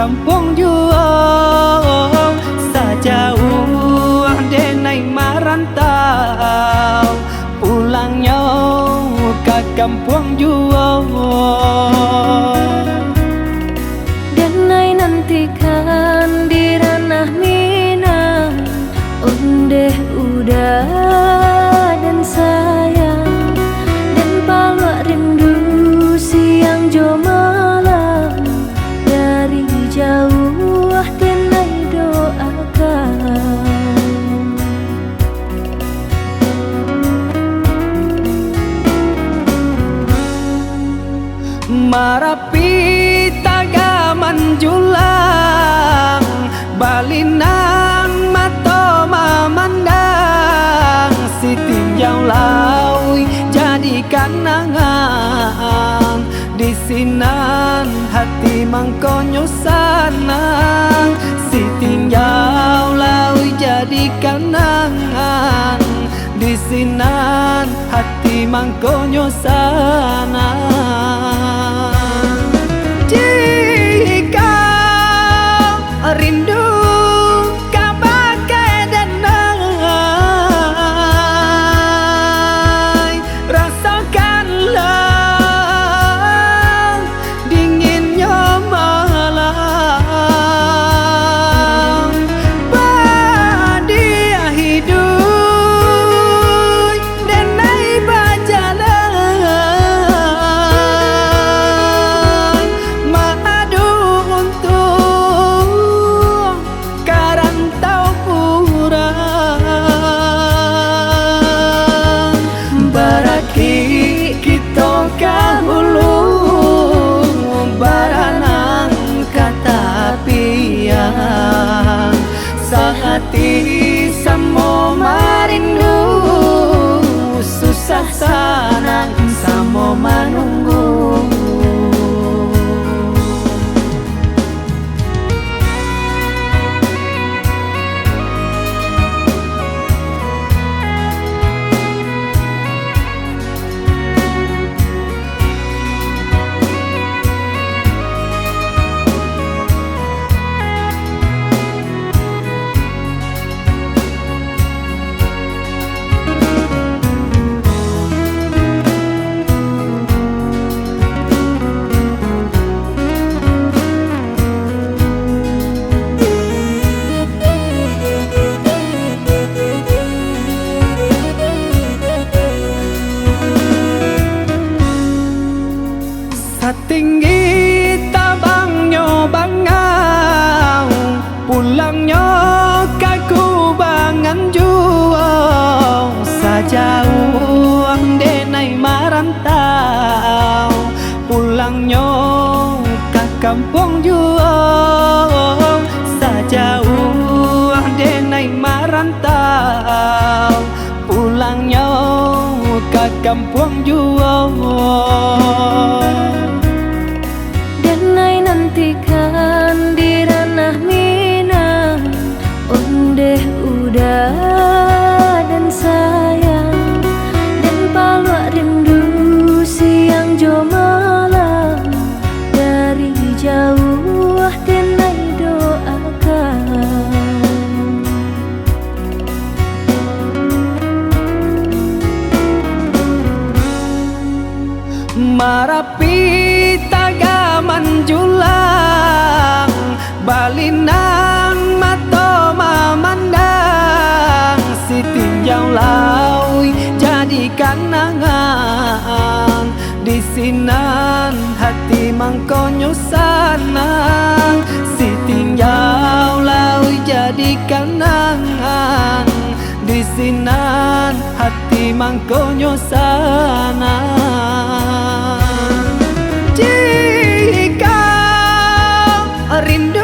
kampung juang sejauh denai merantau pulangnya ke kampung juang denai nantikan di ranah Minang ondeh udah dan sayang dan palak rindu siang jo malam dari jauh denai doakan marapi tagaman julang balinan mato memandang si tinjau laui jadi kanangan di sinan hati mangkonyo sanang si tinjau laui jadi kanangan di sinan hati mangkonyo sanang jika rindu kabagai denai rasakanlah dinginnya malam badia hidup denai berjalan madu untuk karantau kurang baraki kita kahulu baranang kata piang sehati samo marindu susah sanang samo menunggu tinggi tabangnya bangau pulangnya kaku bangan juang sejauh denai merantau pulangnya ke kampung juang sejauh denai merantau pulangnya ke kampung juang nantikan di ranah Minang ondeh udah dan sayang dan palak rindu siang jo malam dari jauh denai doakan marapi tagaman julang balinan mato memandang si tinjau laui jadi kanangan di sinan hati mangkonyo sanang si tinjau laui jadi kanangan di sinan hati mangkonyo sanang jika rindu